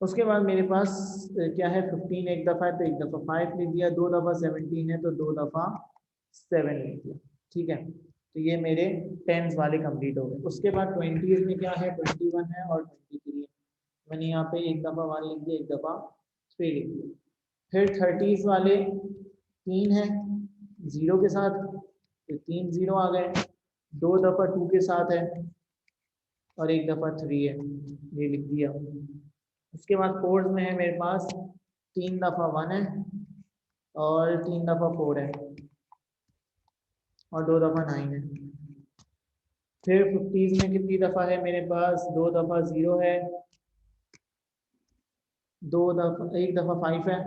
उसके बाद मेरे पास क्या है, 15 एक दफ़ा है तो एक दफ़ा 5 लिख दिया, 2 दफ़ा 17 है तो 2 दफ़ा 7 लिख दिया। ठीक है, तो ये मेरे टेंस वाले कंप्लीट हो गए। उसके बाद 20 में क्या है, 21 है और 23 है। मैंने यहाँ पे एक दफ़ा 1 लिख दिया, एक दफ़ा 3 लिख दिया। फिर 30s वाले 3 है ज़ीरो के साथ, तो 3 ज़ीरो आ गए। 2 दफ़ा 2 के साथ है और एक दफ़ा 3 है, ये लिख दिया। उसके बाद फोर्थ में है मेरे पास 3 दफ़ा 1 है और 3 दफ़ा 4 है और 2 दफ़ा 9 है। फिर 50s में कितनी दफ़ा है मेरे पास, 2 दफ़ा 0 है, 2 दफ़ा, एक दफ़ा 5 है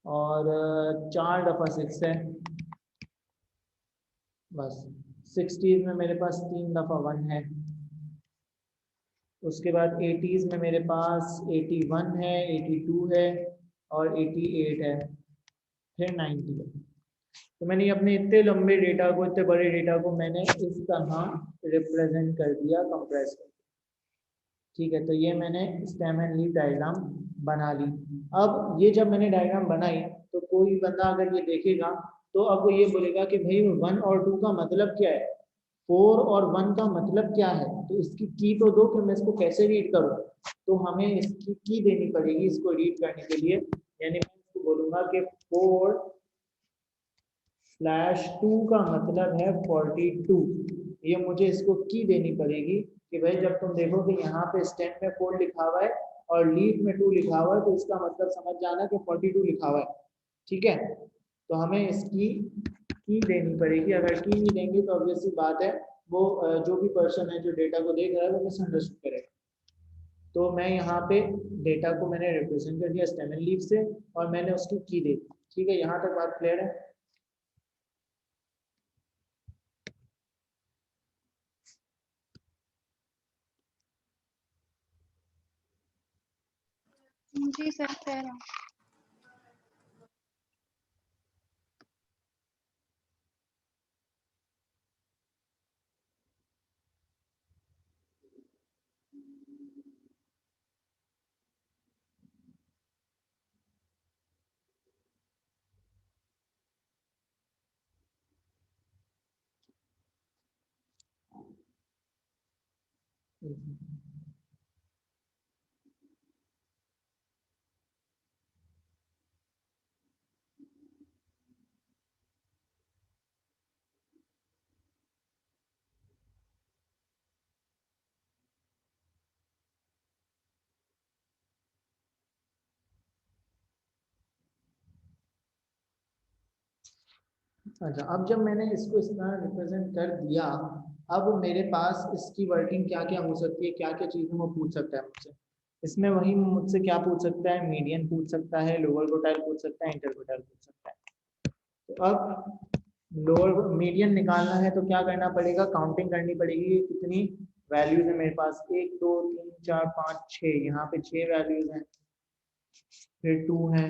और 4 दफ़ा 6 है। बस 60s में मेरे पास 3 दफ़ा 1 है। उसके बाद 80s में मेरे पास 81 है, 82 है और 88 है, फिर 90 है। तो मैंने अपने इतने लंबे डेटा को, इतने बड़े डेटा को मैंने इस तरह रिप्रेजेंट कर दिया, कंप्रेस कर। ठीक है, तो ये मैंने स्टेम एंड लीफ डायग्राम बना ली। अब ये जब मैंने डायग्राम बनाई तो कोई बंदा अगर ये देखेगा तो अब वो ये बोलेगा कि भाई 1 और 2 का मतलब क्या है, 4 और 1 का मतलब क्या है, तो इसकी की तो दो कि मैं इसको कैसे रीड करूँ। तो हमें इसकी की देनी पड़ेगी इसको रीड करने के लिए। यानी मैं इसको बोलूँगा कि 4/2 का मतलब है 42। ये मुझे इसको की देनी पड़ेगी कि भाई जब तुम देखो कि यहाँ पे स्टेम में 4 लिखा हुआ है और लीफ में 2 लिखा हुआ है तो इसका मतलब समझ जाना कि 42 लिखा हुआ है। ठीक है, तो हमें इसकी की देनी पड़ेगी। अगर की नहीं देंगे तो ऑब्वियस सी बात है वो जो भी पर्सन है जो डेटा को देख रहा है वो मिसअंडरस्टूड करेगा। तो मैं यहाँ पे डेटा को मैंने रिप्रेजेंट कर दिया स्टेम एंड लीफ से और मैंने उसकी की दे दी। ठीक है, यहाँ तक बात क्लियर है। जी सर, कह रहा हूँ। अच्छा, अब जब मैंने इसको इस तरह रिप्रेजेंट कर दिया, अब मेरे पास इसकी वर्किंग क्या क्या हो सकती है, क्या क्या चीज़ें वो पूछ सकता है मुझसे। इसमें वही मुझसे क्या पूछ सकता है, मीडियन पूछ सकता है, लोअर क्वार्टाइल पूछ सकता है, इंटर क्वार्टाइल पूछ सकता है। तो अब लोअर मीडियन निकालना है तो क्या करना पड़ेगा, काउंटिंग करनी पड़ेगी कितनी वैल्यूज है मेरे पास, 1 2 3 4 5 6, यहाँ पे 6 वैल्यूज हैं। फिर 2 है,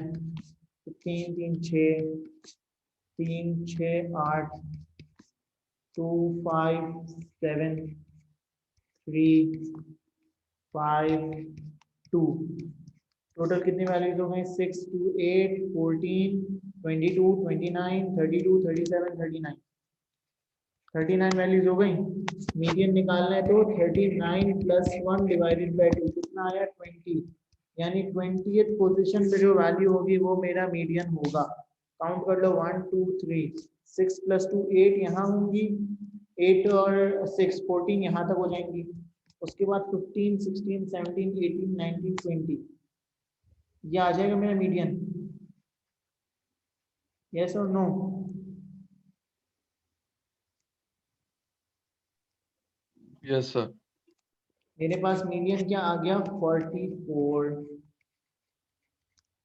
3 3 6, 3 6 8, 2 5 7 3 5 2, टोटल कितनी वैल्यूज हो गई, 6 2 8 14 22 29 32 37 39, 39 वैल्यूज हो गई। मीडियन निकालना है तो 39 प्लस 1 डिवाइडेड बाई 2 कितना आया, 20। यानी 20th पोजीशन पे जो वैल्यू होगी वो मेरा मीडियन होगा। काउंट कर लो 1 2 3, 6 प्लस 2 8 यहाँ होंगी, 8 और 6 14 यहाँ तक हो जाएंगी। उसके बाद 15 16 17 18 19 20, ये आ जाएगा मेरा मीडियन। यस और नो? Yes sir. मेरे पास मीडियन क्या आ गया, 44।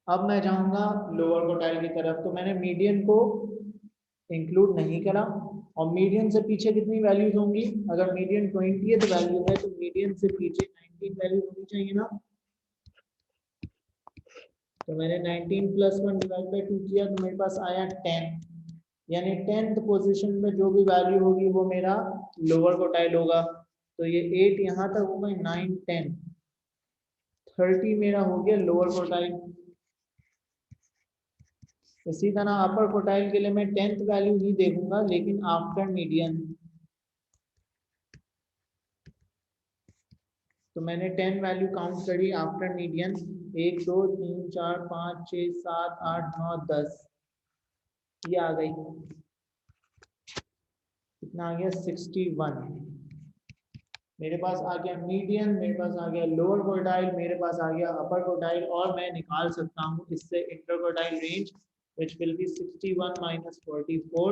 अब मैं जाऊंगा लोअर क्वार्टाइल की तरफ, तो मैंने मीडियन को इंक्लूड नहीं करा। और मीडियन से पीछे कितनी वैल्यूज होंगी, अगर मीडियन 20th वैल्यू है तो मीडियन से पीछे 19 वैल्यूज होनी चाहिए ना। तो मैंने 19 प्लस 1 डिवाइड बाई 2 किया तो मेरे पास आया 10। यानी 10th पोजीशन में जो भी वैल्यू होगी वो मेरा लोअर क्वार्टाइल होगा। तो ये 8 यहाँ तक हो गई, 9 10, 30 मेरा हो गया लोअर क्वार्टाइल। इसी तरह अपर क्वार्टाइल के लिए मैं 10th वैल्यू ही देखूंगा, लेकिन आफ्टर मीडियन। तो मैंने 10 वैल्यू काउंट करी आफ्टर मीडियन। 1 2 3 4 5 6 7 8 9 10, ये आ गई। कितना आ गया? 61। मेरे पास आ गया मीडियन, मेरे पास आ गया लोअर क्वार्टाइल, मेरे पास आ गया अपर क्वार्टाइल, और मैं निकाल सकता हूँ इससे inter quartile range, which will be 61 minus 44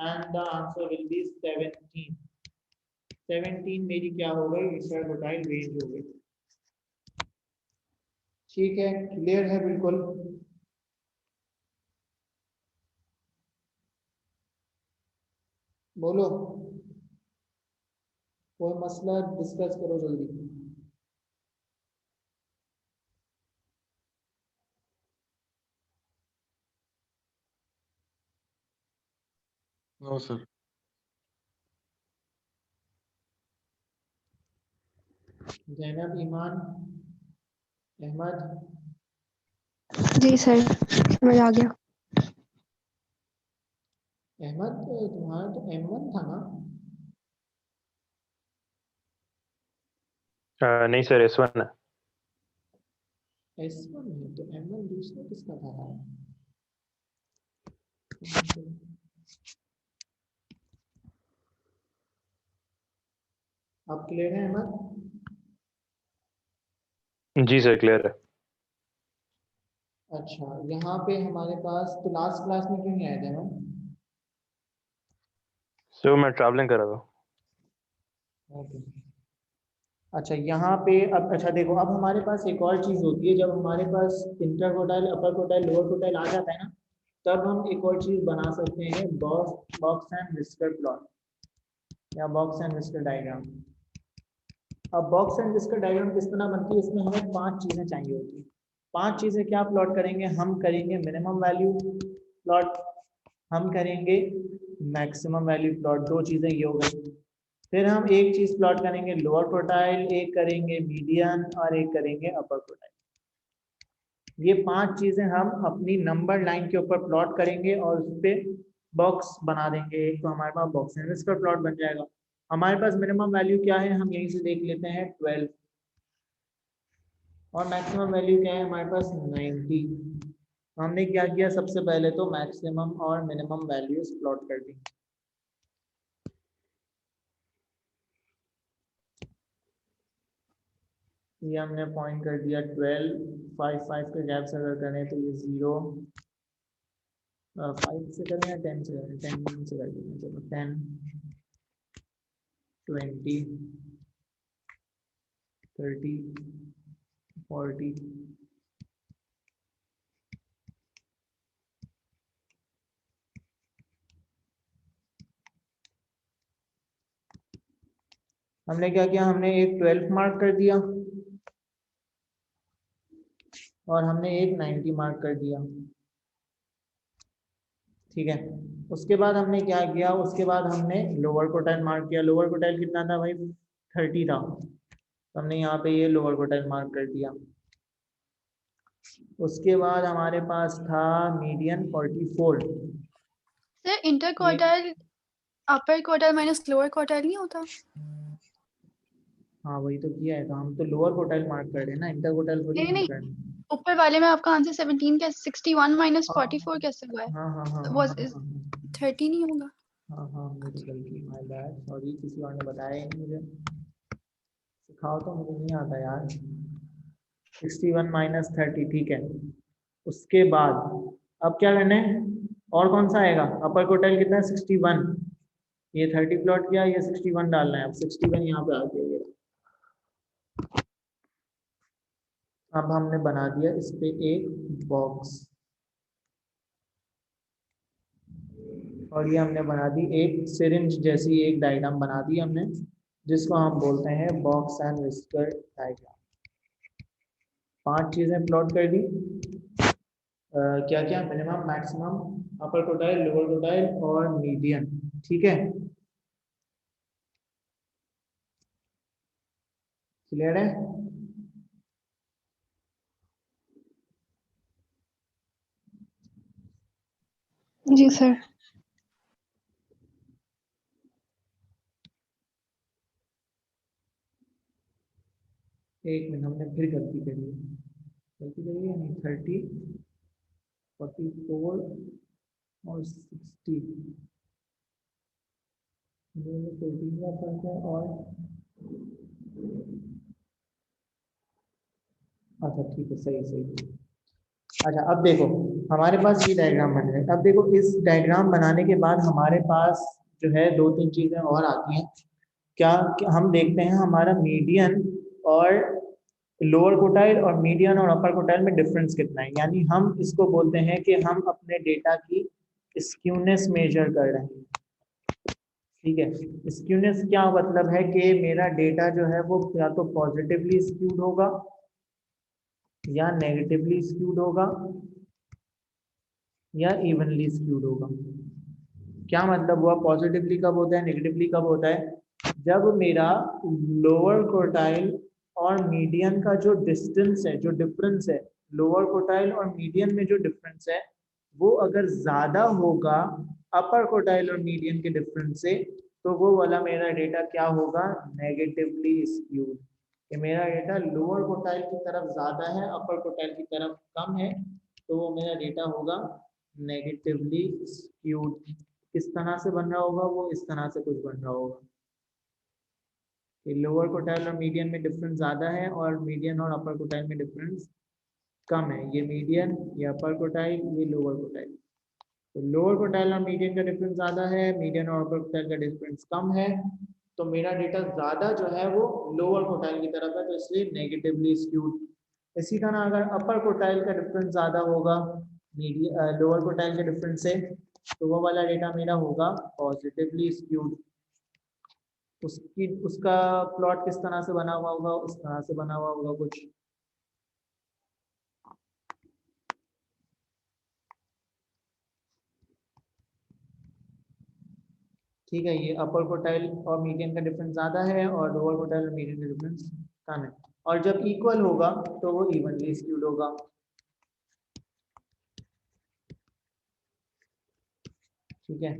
and the answer will be 17। 17 मेरी क्या हो गई? इंटर क्वार्टाइल रेंज हो गई। ठीक है, क्लियर है बिल्कुल। बोलो, कोई मसला डिस्कस करो जल्दी। No sir. जैनब, ईमान, अहमद। जी सर, समझ आ गया। अहमद, तुम्हारा तो M1 था ना? नहीं सर, S1 है। S1 है तो M1 दूसरा किसका था यार? अब क्लियर है अहमद? जी सर, क्लियर है। अच्छा, यहाँ पे हमारे पास तो लास्ट क्लास में क्यों नहीं आए थे हम? सर मैं ट्रैवलिंग कर रहा था। ओके। अच्छा, यहाँ पे अब अच्छा देखो, अब हमारे पास एक और चीज़ होती है, जब हमारे पास inter quartile, upper quartile, lower quartile आ जाता है ना, तब हम एक और चीज़ बना सकते हैं, बॉक्स एंड विस्कर प्लॉट या बॉक्स एंड विस्कर डायग्राम। अब बॉक्स एंड विस्कर डायग्राम किस तरह बनती है? इसमें हमें 5 चीज़ें चाहिए होती है। 5 चीज़ें क्या प्लॉट करेंगे? हम करेंगे मिनिमम वैल्यू प्लॉट, हम करेंगे मैक्सिमम वैल्यू प्लॉट। 2 चीज़ें ये हो गई। फिर हम एक चीज़ प्लॉट करेंगे लोअर क्वार्टाइल, एक करेंगे मीडियन और एक करेंगे अपर क्वार्टाइल। ये 5 चीज़ें हम अपनी नंबर लाइन के ऊपर प्लॉट करेंगे और उस पर बॉक्स बना देंगे। एक तो हमारे पास बॉक्स एंड विस्कर प्लॉट बन जाएगा। हमारे पास मिनिमम वैल्यू क्या है? हम यहीं से देख लेते हैं, 12। और मैक्सिमम वैल्यू क्या है हमारे पास? 90। हमने क्या किया? सबसे पहले तो मैक्सिमम और मिनिमम वैल्यूज प्लॉट कर दी। ये हमने पॉइंट कर दिया 12। 5 5 के गैप से अगर करें तो ये 0, 5 से करें या 10 से करें? 10 से कर देते हैं, चलो 10 20 30 40। हमने क्या किया? हमने एक 12 मार्क कर दिया और हमने एक 90 मार्क कर दिया। ठीक है, उसके बाद हमने क्या किया? उसके बाद हमने लोअर क्वार्टाइल मार्क किया। लोअर क्वार्टाइल कितना था भाई? 30 था, तो हमने यहाँ पे ये लोअर क्वार्टाइल मार्क कर दिया। उसके बाद हमारे पास था मीडियन 44। सर इंटर ये quartile upper quartile minus lower quartile नहीं होता? हाँ, वही तो किया है, तो हम तो लोअर क्वार्टाइल मार्क कर रहे हैं ना, इंटर क्वार्टाइल थोड़ी नहीं मार्क नहीं, कर रहे हैं। ऊपर वाले में आपका आंसर 17 क्या 61 माइनस हाँ 44 कैसे हुआ है? हाँ हाँ हाँ हाँ Was हाँ is हाँ 30 नहीं होगा? हाँ हाँ, मेरी गलती, माय बैड, सॉरी, किसी और ने बताया ही नहीं मुझे। सिखाओ तो, मुझे नहीं आता यार। 61 माइनस 30, ठीक है। उसके बाद अब क्या करना है? और कौन सा आएगा? अपर क्वार्टाइल कितना है? 61। ये 30 प्लॉट किया, ये 61 डालना है। अब 61 यहाँ पे आ गया ये। अब हमने बना दिया इस पे एक बॉक्स, और ये हमने बना दी एक सिरिंज जैसी एक डायग्राम बना दी हमने, जिसको हम बोलते हैं बॉक्स एंड विस्कर डायग्राम। 5 चीजें प्लॉट कर दी। क्या क्या? मिनिमम, मैक्सिमम, अपर क्वार्टाइल, लोअर क्वार्टाइल और मीडियन। ठीक है, क्लियर है? जी सर। एक मिनट, हमने फिर गलती करी है। गलती करी है नहीं, 30, 44 और 60 दोनों 14 का फर्क है। और अच्छा ठीक है, सही सही। अच्छा अब देखो, हमारे पास ये डायग्राम बन रहा है। अब देखो, इस डायग्राम बनाने के बाद हमारे पास जो है दो तीन चीजें और आती हैं। क्या हम देखते हैं हमारा मीडियन और लोअर कोटाइल और मीडियन और अपर कोटाइल में डिफरेंस कितना है। यानी हम इसको बोलते हैं कि हम अपने डेटा की स्क्यूनेस मेजर कर रहे हैं। ठीक है, स्क्यूनेस क्या मतलब है कि मेरा डेटा जो है वो या तो पॉजिटिवली स्क्यूड होगा या नेगेटिवली स्क्यूड होगा या इवनली स्क्यूड होगा। क्या मतलब हुआ? पॉजिटिवली कब होता है, नेगेटिवली कब होता है? जब मेरा लोअर कोटाइल और मीडियन का जो डिस्टेंस है, जो डिफरेंस है, लोअर कोटाइल और मीडियन में जो डिफरेंस है वो अगर ज्यादा होगा अपर कोटाइल और मीडियन के डिफरेंस से, तो वो वाला मेरा डेटा क्या होगा? Negatively skewed. कि मेरा डेटा लोअर कोटाइल की तरफ ज्यादा है, अपर कोटाइल की तरफ कम है, तो वो मेरा डेटा होगा नेगेटिवली स्क्यूड। किस तरह से बन रहा होगा वो? इस तरह से कुछ बन रहा होगा कि लोअर कोटाइल और मीडियन में डिफरेंस ज्यादा है और मीडियन और अपर कोटाइल में डिफरेंस कम है। ये मीडियन, ये अपर कोटाइल, ये लोअर कोटाइल। तो लोअर कोटाइल और मीडियन का डिफरेंस ज्यादा है, मीडियन और अपर कोटाइल का डिफरेंस कम है, तो मेरा डेटा ज्यादा जो है वो लोअर कोटाइल की तरफ है, तो इसलिए नेगेटिवली स्क्यूड। इसी तरह अगर अपर कोटाइल का डिफरेंस ज्यादा होगा मीडियन लोअर कोटाइल के डिफरेंस से, तो वो वाला डेटा मेरा होगा पॉजिटिवली स्क्यूड। उसका प्लॉट किस तरह से बना हुआ होगा? उस तरह से बना हुआ होगा कुछ। ठीक है, ये अपर कोटाइल और मीडियन का डिफरेंस ज्यादा है और लोअर कोटाइल और मीडियन का डिफरेंस कम है। और जब इक्वल होगा तो वो इवनली स्क्यूड होगा। ठीक है,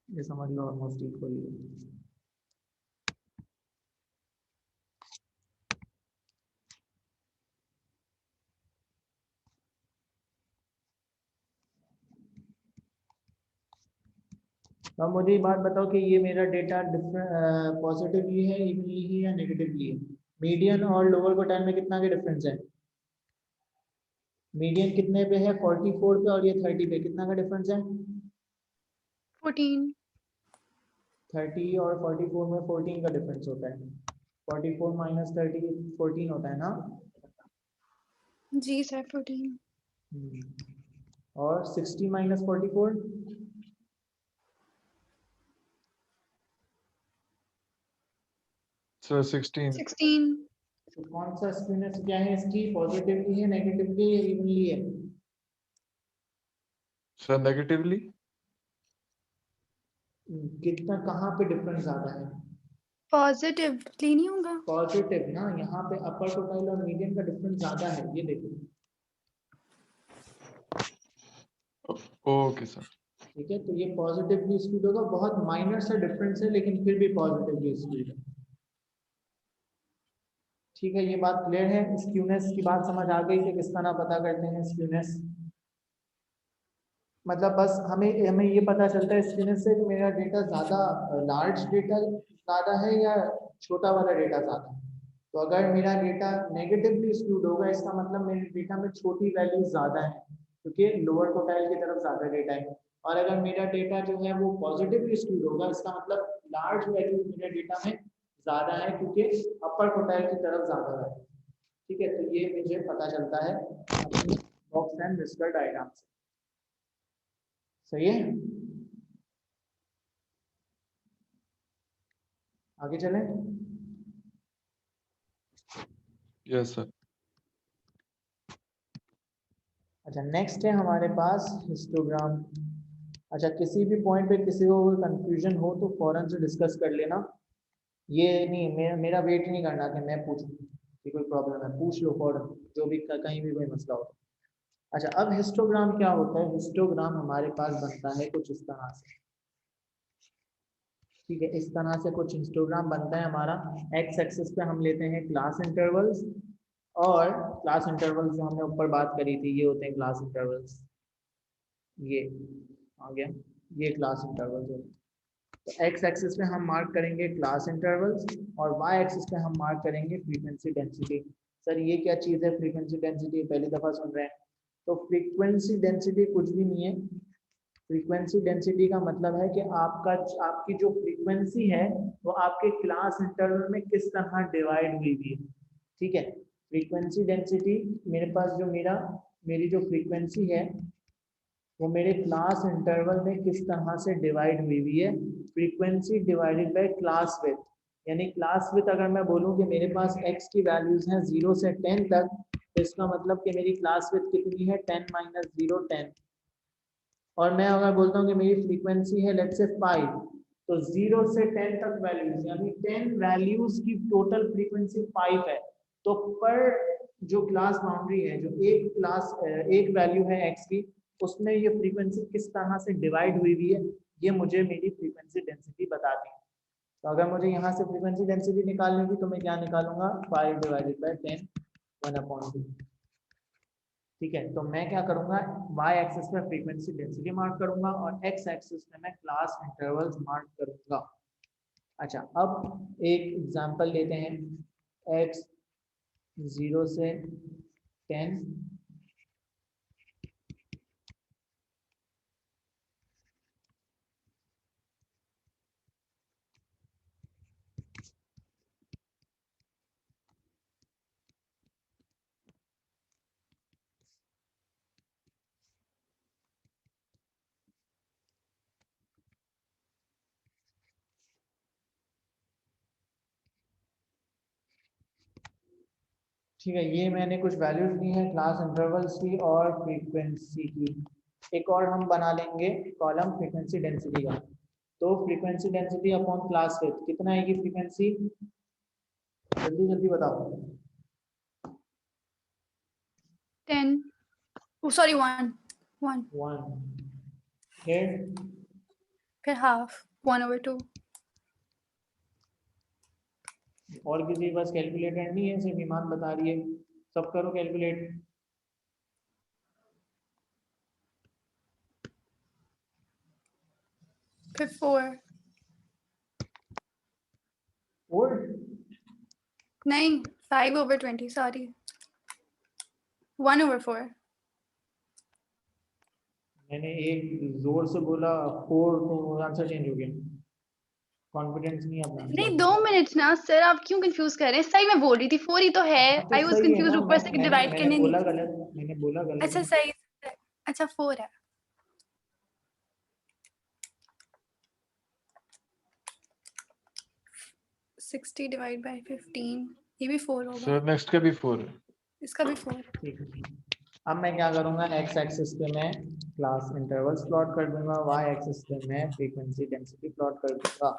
ये समझ लो ऑलमोस्ट इक्वल ही है। तो अब मुझे ये बात बताओ कि ये मेरा डेटा पॉजिटिवली है, इवनली है या नेगेटिवली है? मीडियन और लोअर कोटाइल में कितना का डिफरेंस है? मीडियन कितने पे है? 44 पे, और ये 30 पे। कितना का डिफरेंस है? 14। 30 और 44 में 14 का डिफरेंस होता है। 44 माइनस 30 14 होता है ना? जी सर 14। और 60 माइनस 44? सर 16। 16। तो कौन सा स्क्यूनेस क्या है इसकी? पॉजिटिवली है, नेगेटिवली है, इवनली है? Sir negatively. कितना, कहाँ पे डिफरेंस ज्यादा है? पॉजिटिवली नहीं होगा? पॉजिटिव ना, यहाँ पे अपर कोटाइल और मीडियन का डिफरेंस ज्यादा है, ये देखो। Okay sir. ठीक है, तो ये पॉजिटिवली स्क्यूड होगा। बहुत माइनर सा डिफरेंस है लेकिन फिर भी पॉजिटिवली स्क्यूड है। ठीक है, ये बात क्लियर है? स्क्यूनेस की बात समझ आ गई कि किस तरह पता करते हैं स्क्यूनेस? मतलब बस हमें हमें ये पता चलता है स्क्यूनेस से कि मेरा डेटा ज्यादा लार्ज डेटा ज्यादा है या छोटा वाला डेटा ज्यादा है। तो अगर मेरा डेटा नेगेटिवली स्क्यूड होगा, इसका मतलब मेरे डेटा में छोटी वैल्यू ज्यादा है क्योंकि लोअर कोटाइल की तरफ ज्यादा डेटा है। और अगर मेरा डेटा जो है वो पॉजिटिवली स्क्यूड होगा, इसका मतलब लार्ज वैल्यू मेरे डेटा में ज्यादा है क्योंकि अपर कोटाइल की तरफ ज्यादा है। ठीक है, तो ये मुझे पता चलता है अपनी बॉक्स एंड विस्कर डायग्राम से। सही है, आगे चलें। Yes sir. अच्छा, नेक्स्ट है हमारे पास हिस्टोग्राम। अच्छा, किसी भी पॉइंट पे किसी को कंफ्यूजन हो तो फौरन से डिस्कस कर लेना। ये नहीं, मेरा वेट नहीं करना कि मैं पूछूं। कि कोई प्रॉब्लम है पूछ लो, फॉर जो भी कहीं भी कोई मसला हो। अच्छा, अब हिस्टोग्राम क्या होता है? हिस्टोग्राम हमारे पास बनता है कुछ इस तरह से, ठीक है। इस तरह से कुछ हिस्टोग्राम बनता है हमारा। एक्स एक्सिस पे हम लेते हैं क्लास इंटरवल्स, और क्लास इंटरवल्स जो हमने ऊपर बात करी थी ये होते हैं क्लास इंटरवल्स। ये आ गया, ये क्लास इंटरवल्स होते हैं। तो एक्स एक्सिस पे हम मार्क करेंगे क्लास इंटरवल्स, और वाई एक्सिस पे हम मार्क करेंगे फ्रीक्वेंसी डेंसिटी। सर ये क्या चीज़ है फ्रीक्वेंसी डेंसिटी? पहली दफ़ा सुन रहे हैं। तो फ्रीक्वेंसी डेंसिटी कुछ भी नहीं है। फ्रीक्वेंसी डेंसिटी का मतलब है कि आपकी जो फ्रीक्वेंसी है वो आपके क्लास इंटरवल में किस तरह डिवाइड हुई है, ठीक है। फ्रीक्वेंसी डेंसिटी मेरे पास जो मेरी जो फ्रीक्वेंसी है वो मेरे क्लास इंटरवल में किस तरह से डिवाइड हुई है। Frequency divided by class width, यानी क्लास विड्थ अगर मैं बोलूँ कि मेरे पास x की वैल्यूज हैं 0 से 10 तक, तो इसका मतलब कि मेरी क्लास विड्थ कितनी है 10 माइनस 0 10। और मैं अगर बोलता हूँ कि मेरी फ्रीक्वेंसी है लेट्स से 5, तो 0 से 10 तक वैल्यूज यानी 10 वैल्यूज की टोटल फ्रीक्वेंसी 5 है। तो पर जो क्लास बाउंड्री है, जो एक वैल्यू है x की, उसमें ये फ्रीक्वेंसी किस तरह से डिवाइड हुई है, ये मुझे मेरी फ्रीक्वेंसी डेंसिटी बताती है। तो अगर मुझे यहाँ से फ्रीक्वेंसी डेंसिटी निकालनी थी तो मैं क्या निकालूंगा 5 डिवाइडेड बाय 10 1/2। ठीक है, तो मैं क्या करूंगा y एक्सिस पे फ्रीक्वेंसी डेंसिटी मार्क करूंगा और x एक्सिस पे मैं क्लास इंटरवल्स मार्क करूंगा। अच्छा, अब एक एग्जांपल लेते हैं x 0 से 10, ठीक है। ये मैंने कुछ वैल्यूज दी हैं क्लास इंटरवल्स की और फ्रीक्वेंसी की। एक और हम बना लेंगे कॉलम फ्रीक्वेंसी डेंसिटी का। तो frequency density upon class width कितना आएगी फ्रीक्वेंसी? जल्दी जल्दी बताओ। 10 oh sorry 1 1 फिर half 1/2 और किसी के पास कैलकुलेटर नहीं है? सिर्फ ईमान बता रही है। सब करो कैलकुलेट। फिर 4 और नहीं 5/20 सॉरी 1/4 मैंने एक जोर से बोला 4 तो आंसर चेंज हो गया। कॉन्फिडेंस नहीं अपना नहीं 2 मिनट ना सर, आप क्यों कंफ्यूज कर रहे हैं? सही मैं बोल रही थी 4 ही तो है। हाँ, तो आई वाज सही है कंफ्यूज ना। ऊपर से कि मैंने डिवाइड मैंने करने बोला नहीं। गलत, मैंने बोला अच्छा गलत। सही है। अच्छा 4 है। सिक्सटी डिवाइड बाय 15 ये भी 4 होगा। सर नेक्स्ट का भी 4 है। इसका भी 4। ठीक है, अब मैं क्या करूंगा x एक्सिस पे मैं क्लास इंटरवल्स प्लॉट कर दूंगा, y एक्सिस पे मैं फ्रीक्वेंसी डेंसिटी प्लॉट कर दूंगा।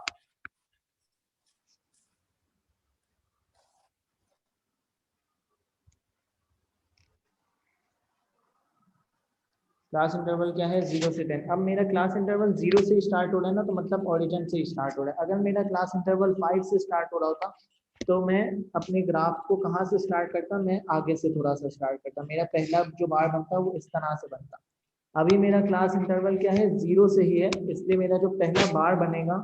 क्लास इंटरवल क्या है 0 से 10। अब मेरा क्लास इंटरवल 0 से स्टार्ट हो रहा है ना, तो मतलब ओरिजिन से स्टार्ट हो रहा है। अगर मेरा क्लास इंटरवल 5 से स्टार्ट हो रहा होता तो मैं अपने ग्राफ को कहाँ से स्टार्ट करता? मैं आगे से थोड़ा सा स्टार्ट करता। मेरा पहला जो बार बनता वो इस तरह से बनता। अभी मेरा क्लास इंटरवल क्या है 0 से ही है, इसलिए मेरा जो पहला बार बनेगा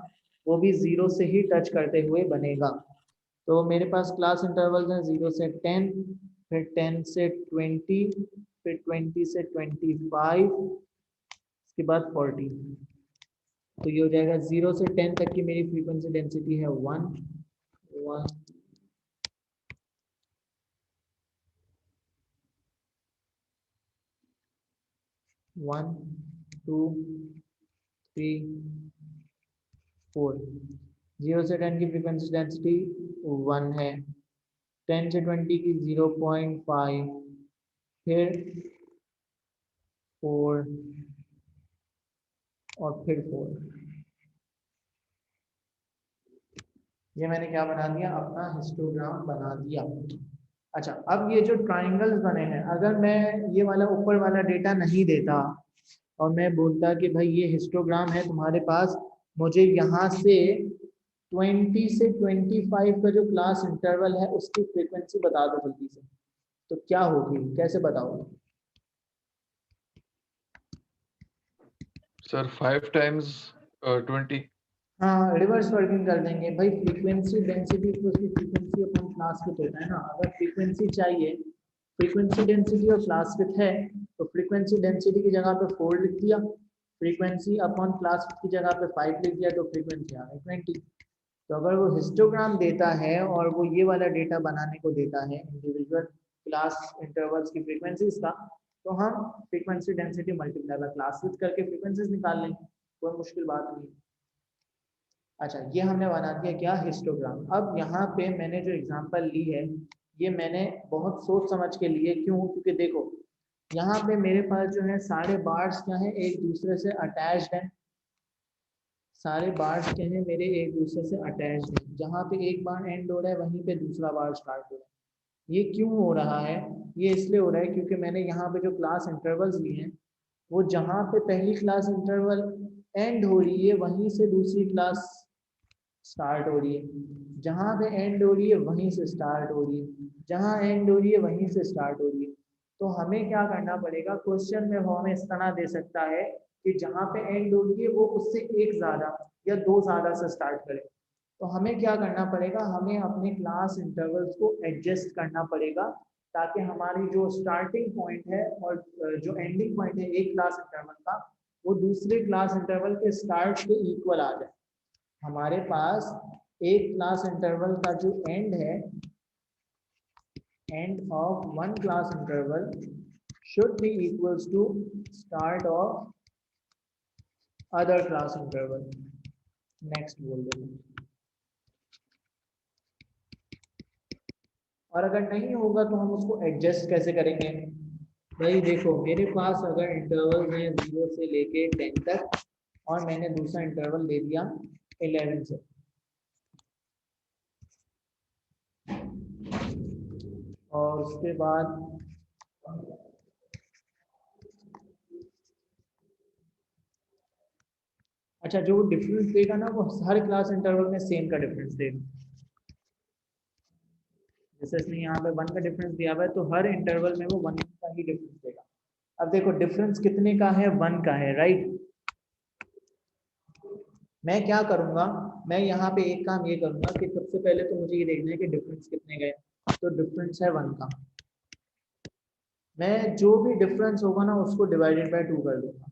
वो भी 0 से ही टच करते हुए बनेगा। तो मेरे पास क्लास इंटरवल्स हैं 0 से 10, फिर 10 से 20, फिर 20 से 25, इसके बाद 40। तो ये हो जाएगा 0 से 10 तक की मेरी फ्रीक्वेंसी डेंसिटी है 1 1 1 2 3 4। 0 से 10 की फ्रीक्वेंसी डेंसिटी 1 है। 10 से 20 की 0.5, फिर 4 और फिर 4। ये मैंने क्या बना दिया? अपना हिस्टोग्राम बना दिया। अच्छा, अब ये जो ट्राइंगल्स बने हैं, अगर मैं ये वाला ऊपर वाला डेटा नहीं देता और मैं बोलता कि भाई ये हिस्टोग्राम है तुम्हारे पास, मुझे यहाँ से 20 से 25 का जो क्लास इंटरवल है उसकी फ्रीक्वेंसी बता दो जल्दी से, तो क्या होगी, कैसे बताओगे? Sir, 5 times 20. हाँ, रिवर्स वर्किंग कर देंगे भाई। Frequency density equals to frequency upon class width होता है ना। अगर फ्रीक्वेंसी चाहिए, फ्रीक्वेंसी डेंसिटी और क्लास विड्थ है, तो फ्रीक्वेंसी डेंसिटी की जगह पे 4 लिख दिया, फ्रीक्वेंसी अपॉन क्लास विड्थ की जगह पे 5 लिख दिया, तो फ्रीक्वेंसी आ गई 20। तो अगर वो हिस्टोग्राम देता है और वो ये वाला डेटा बनाने को देता है इंडिविजुअल क्लास इंटरवल्स की फ्रीक्वेंसीज का, तो हम frequency density multiply by class width करके फ्रीक्वेंसीज निकाल लेंगे, कोई मुश्किल बात नहीं है। अच्छा, ये हमने बना दिया क्या, हिस्टोग्राम। अब यहाँ पे मैंने जो एग्जांपल ली है, ये मैंने बहुत सोच समझ के लिए, क्यों, क्योंकि देखो यहाँ पे मेरे पास जो है सारे बार्स क्या है, एक दूसरे से अटैच्ड हैं। सारे बार्स क्या है मेरे एक दूसरे से अटैच्ड हैं। जहाँ पे एक बार एंड हो रहा है वहीं पे दूसरा बार स्टार्ट हो रहा है। ये क्यों हो रहा है? ये इसलिए हो रहा है क्योंकि मैंने यहाँ पे जो क्लास इंटरवल्स लिए हैं, वो जहाँ पे पहली क्लास इंटरवल एंड हो रही है वहीं से दूसरी क्लास स्टार्ट हो रही है। जहाँ पे एंड हो रही है वहीं से स्टार्ट हो रही है, जहाँ एंड हो रही है वहीं से स्टार्ट हो रही है। तो हमें क्या करना पड़ेगा, क्वेश्चन में वो हमें इस तरह दे सकता है कि जहाँ पे एंड हो रही है वो उससे एक ज़्यादा या दो ज़्यादा से स्टार्ट करे। तो हमें क्या करना पड़ेगा, हमें अपने क्लास इंटरवल्स को एडजस्ट करना पड़ेगा, ताकि हमारी जो स्टार्टिंग पॉइंट है और जो एंडिंग पॉइंट है एक क्लास इंटरवल का, वो दूसरे क्लास इंटरवल के स्टार्ट के इक्वल आ जाए। हमारे पास एक क्लास इंटरवल का जो एंड है, end of one class interval should be equals to start of other class interval. Next बोल देते। और अगर नहीं होगा तो हम उसको एडजस्ट कैसे करेंगे? भाई देखो, मेरे पास अगर इंटरवल है 0 से लेके 10 तक, और मैंने दूसरा इंटरवल दे दिया 11 से, और उसके बाद अच्छा, जो वो डिफरेंस देगा ना, वो हर क्लास इंटरवल में सेम का डिफरेंस देगा। जैसे इसने यहाँ पे 1 का डिफरेंस दिया हुआ है, तो हर इंटरवल में वो 1 का ही डिफरेंस देगा। अब देखो डिफरेंस कितने का है, 1 का है, राइट। मैं क्या करूंगा, मैं यहाँ पे एक काम ये करूंगा कि सबसे पहले तो मुझे ये देखना है कि डिफरेंस कितने गए, तो डिफरेंस है 1 का। मैं जो भी डिफरेंस होगा ना उसको डिवाइडेड बाय 2 कर दूंगा।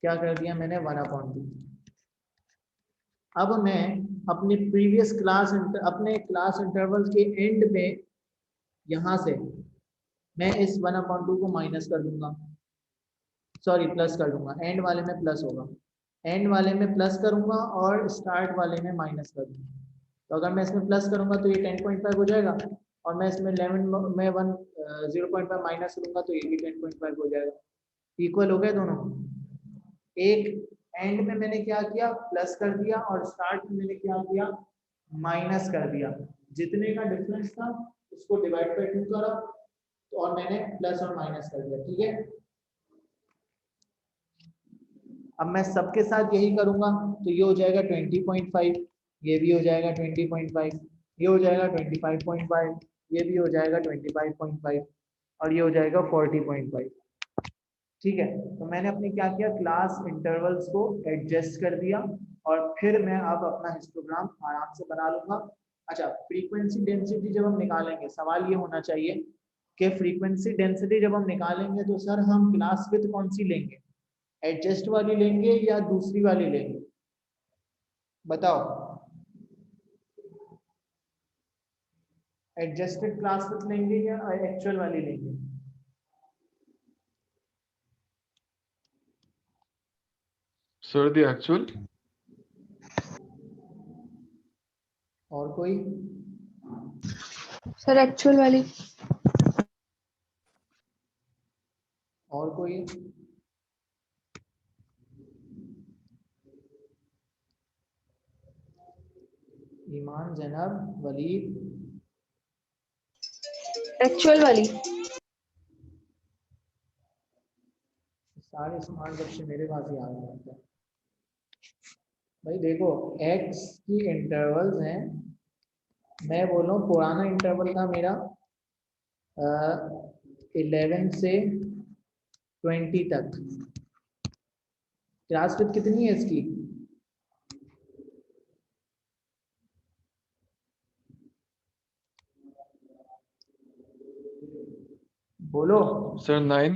क्या कर दिया मैंने, 1/2। अब मैं अपने प्रीवियस क्लास अपने क्लास इंटरवल के एंड में यहाँ से मैं इस 1/2 को माइनस कर दूंगा, सॉरी प्लस कर दूंगा। एंड वाले में प्लस होगा, एंड वाले में प्लस करूंगा और स्टार्ट वाले में माइनस कर दूंगा। तो अगर मैं इसमें प्लस करूंगा तो ये 10.5 हो जाएगा, और मैं इसमें 11 में 0.5 माइनस करूंगा तो ये भी 10.5 हो जाएगा। इक्वल हो गए दोनों। एक एंड में मैंने क्या किया, प्लस कर दिया, और स्टार्ट में मैंने क्या किया, माइनस कर दिया। जितने का डिफरेंस था उसको डिवाइड बाय 2 करा, तो और मैंने प्लस और माइनस कर दिया, ठीक है। अब मैं सबके साथ यही करूंगा, तो ये हो जाएगा 20.5, ये भी हो जाएगा 20.5, ये हो जाएगा 25.5, ये भी हो जाएगा 25.5, और ये हो जाएगा 40.5। ठीक है, तो मैंने अपने क्या किया, क्लास इंटरवल्स को एडजस्ट कर दिया, और फिर मैं अब अपना हिस्टोग्राम आराम से बना लूंगा। अच्छा, फ्रीक्वेंसी डेंसिटी जब हम निकालेंगे, सवाल ये होना चाहिए कि फ्रीक्वेंसी डेंसिटी जब हम निकालेंगे तो सर हम क्लास विड्थ कौन सी लेंगे, एडजस्ट वाली लेंगे या दूसरी वाली लेंगे, बताओ। एडजस्टेड क्लास विड्थ लेंगे या एक्चुअल वाली लेंगे? Sir, the actual. और कोई? सर एक्चुअल वाली। और कोई? ईमान, जैनब, वलीद, एक्चुअल वाली। सारे स्मार्ट बच्चे मेरे पास ही आ गए हैं। भाई देखो x की इंटरवल्स हैं, मैं बोल रहा हूँ पुराना इंटरवल था मेरा 11 से 20 तक। क्लास विड्थ कितनी है इसकी? बोलो। Sir, 9.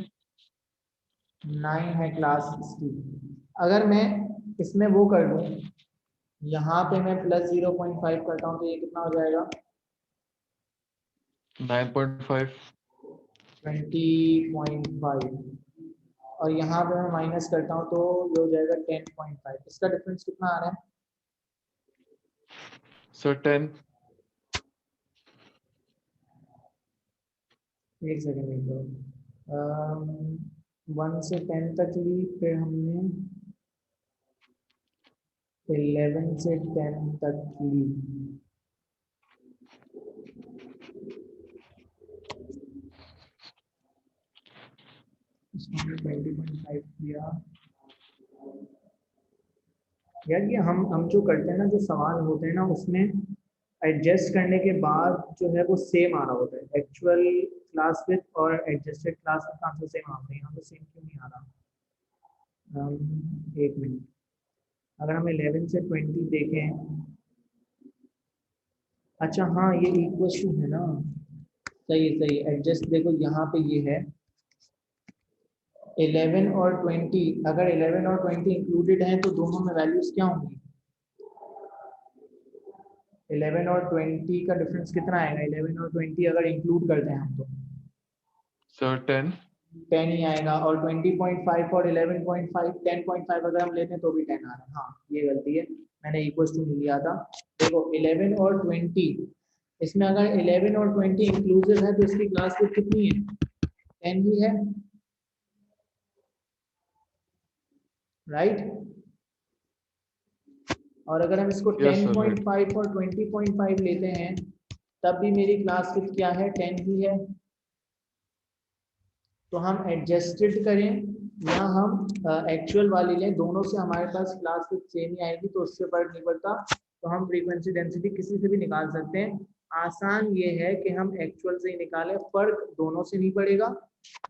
9 है क्लास इसकी। अगर मैं इसमें वो कर दूं, यहाँ पे मैं प्लस 0.5 करता हूँ तो ये कितना हो जाएगा? 9.5. 20.5। और यहाँ पे मैं माइनस करता हूँ तो ये हो जाएगा 10.5। इसका डिफरेंस कितना आ रहा है? Sir, 10. एक सेकेंड वेट करो। 1 से 10 तक ली, फिर हमने 11 से 10 तक ली। इसमें 20.5 किया। यार ये हम जो करते हैं ना, जो सवाल होते हैं ना, उसमें एडजस्ट करने के बाद जो है वो सेम आ रहा होता है। एक्चुअल क्लास विथ और adjusted class width answer same आ रहे हैं, यहाँ पे सेम क्यों नहीं आ रहा? एक मिनट, अगर हम 11 से 20 देखें, अच्छा हाँ ये इक्वल टू है ना, सही सही। एडजस्ट देखो यहाँ पे ये है 11 और 20, अगर 11 और 20 इंक्लूडेड हैं तो दोनों में वैल्यूज क्या होंगी? 11 और 20 का डिफरेंस कितना आएगा? 11 और 20 अगर इंक्लूड करते हैं हम तो Sir, 10. 10 ही आएगा। और 20.5 और 11.5, 10.5 अगर हम लेते हैं तो भी 10 आ रहा है। हाँ ये गलती है, मैंने इक्वल टू नहीं लिया था। देखो 11 और 20, इसमें अगर 11 और 20 इंक्लूसिव है तो इसकी क्लास विड्थ कितनी है? 10 ही है, राइट? और अगर हम इसको Yes, sir, 10.5 और 20.5 लेते हैं तब भी मेरी क्लास विड्थ क्या है? 10 ही है। तो हम एडजस्टेड करें या हम एक्चुअल वाली लें, दोनों से हमारे पास क्लास विड्थ सेम ही आएगी, तो उससे फर्क नहीं पड़ता। तो हम फ्रीक्वेंसी डेंसिटी किसी से भी निकाल सकते हैं। आसान ये है कि हम एक्चुअल से ही निकालें, फर्क दोनों से नहीं पड़ेगा,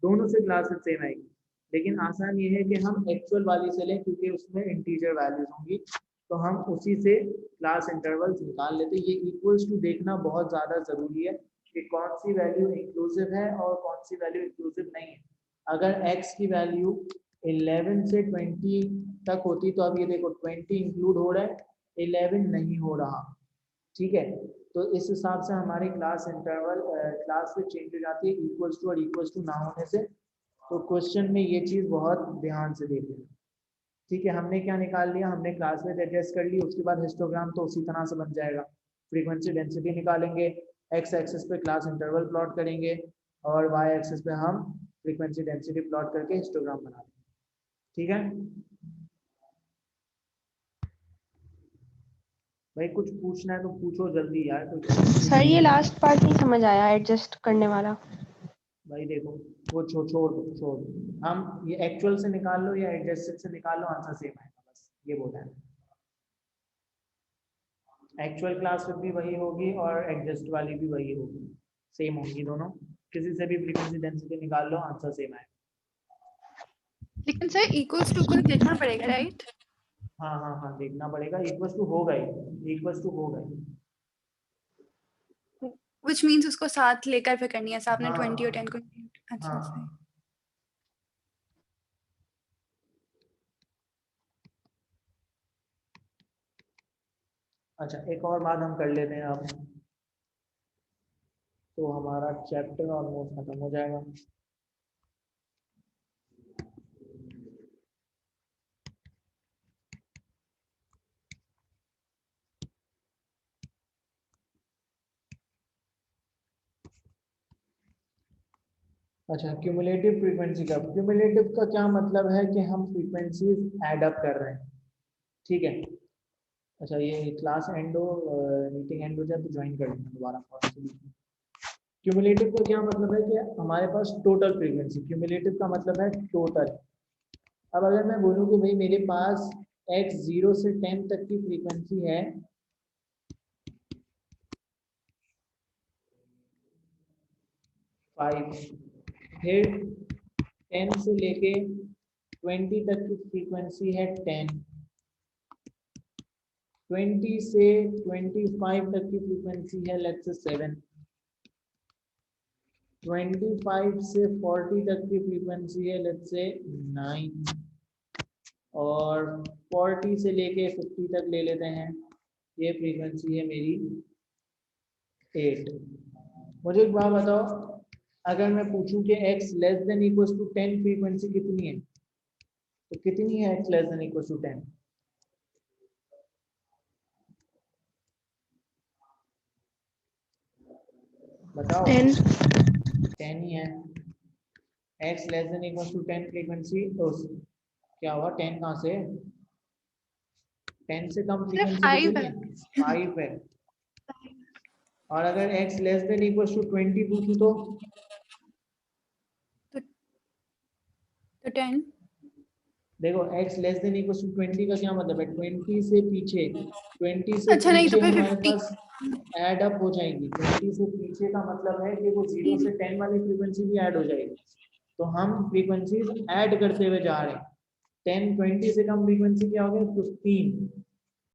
दोनों से क्लास विड्थ सेम आएगी। लेकिन आसान ये है कि हम एक्चुअल वाली से लें क्योंकि उसमें इंटीजर वैल्यूज होंगी, तो हम उसी से क्लास इंटरवल्स निकाल लेते हैं। ये इक्वल्स टू देखना बहुत ज़्यादा ज़रूरी है कि कौन सी वैल्यू इंक्लूसिव है और कौन सी वैल्यू इंक्लूसिव नहीं है। अगर x की वैल्यू 11 से 20 तक होती तो अब ये देखो 20 इंक्लूड हो रहा है, 11 नहीं हो रहा, ठीक है? तो इस हिसाब से हमारी क्लास इंटरवल क्लास में चेंज हो जाती है इक्वल्स टू और इक्वल्स टू ना होने से। तो क्वेश्चन में ये चीज़ बहुत ध्यान से देखिए, ठीक है? हमने क्या निकाल लिया? हमने क्लास विड्थ एडजस्ट कर ली, उसके बाद हिस्टोग्राम तो उसी तरह से बन जाएगा। फ्रीक्वेंसी डेंसिटी निकालेंगे, एक्स एक्सिस पे क्लास इंटरवल प्लॉट करेंगे और वाई एक्सिस पे हम फ्रीक्वेंसी डेंसिटी प्लॉट करके हिस्टोग्राम बना लेंगे, ठीक है? भाई कुछ पूछना है तो पूछो जल्दी यार, कुछ। सर ये लास्ट पार्ट नहीं समझ आया, एडजस्ट करने वाला। भाई देखो वो छोड़ हम ये एक्चुअल से निकाल लो या एडजस्टेड से निकाल लो, आंसर सेम आएगा, बस ये बोला है। एक्चुअल क्लास विड्थ भी वही होगी और एडजस्ट वाली भी वही होगी, सेम होंगी दोनों। किसी से भी फ्रीक्वेंसी डेंसिटी निकाल लो, आंसर सेम आएगा। लेकिन सर इक्वल्स टू को देखना पड़ेगा, राइट? हाँ हाँ हाँ देखना पड़ेगा, इक्वल्स टू हो गई, इक्वल्स टू हो गई। व्हिच मींस उसको साथ लेकर फिर करनी है, ऐसा आपने हाँ 20 और 10 को। अच्छा हाँ सही। अच्छा एक और बात हम कर लेते हैं अब, तो हमारा चैप्टर ऑलमोस्ट खत्म हो जाएगा। अच्छा क्यूमुलेटिव फ्रीक्वेंसी का, क्यूमुलेटिव का क्या मतलब है कि हम फ्रीक्वेंसीज ऐड अप कर रहे हैं, ठीक है? अच्छा ये क्लास एंड हो, मीटिंग एंड हो जाए तो ज्वाइन कर लेना दोबारा। क्यूमुलेटिव का क्या मतलब है कि हमारे पास टोटल फ्रीक्वेंसी, क्यूमुलेटिव का मतलब है टोटल। अब अगर मैं बोलूँ कि भाई मेरे पास x 0 से 10 तक की फ्रीक्वेंसी है, फिर 10 से लेके 20 तक की फ्रीक्वेंसी है 10, 20 से 25 तक की फ्रीक्वेंसी है लेट्स से 7, 25 से 40 तक की फ्रीक्वेंसी है लेट्स से 9, और 40 से लेके 50 तक ले लेते हैं, ये फ्रीक्वेंसी है मेरी 8। मुझे एक बात बताओ, अगर मैं पूछूं कि x less than equals to 10 frequency कितनी है, तो कितनी है x less than equals to 10? बताओ। 10 ही है। x less than equals to 10 frequency, तो क्या हुआ, 10 कहाँ से, 10 से कम सिर्फ फ्रीक्वेंसी 5 कितनी है, 5 है। और अगर x less than equals to 20 पूछूं तो तो 10। देखो x less than equals to 20 का क्या मतलब है, 20 से पीछे, 20 से अच्छा नहीं तो पीछे फिर हमारे 50। पास ऐड अप हो जाएंगी। 20 से पीछे का मतलब है कि वो 0 से 10 वाली फ्रीक्वेंसी भी ऐड हो जाएगी। तो हम फ्रीक्वेंसीज ऐड करते हुए जा रहे हैं। 10 20 से कम फ्रीक्वेंसी क्या हो गया, 15,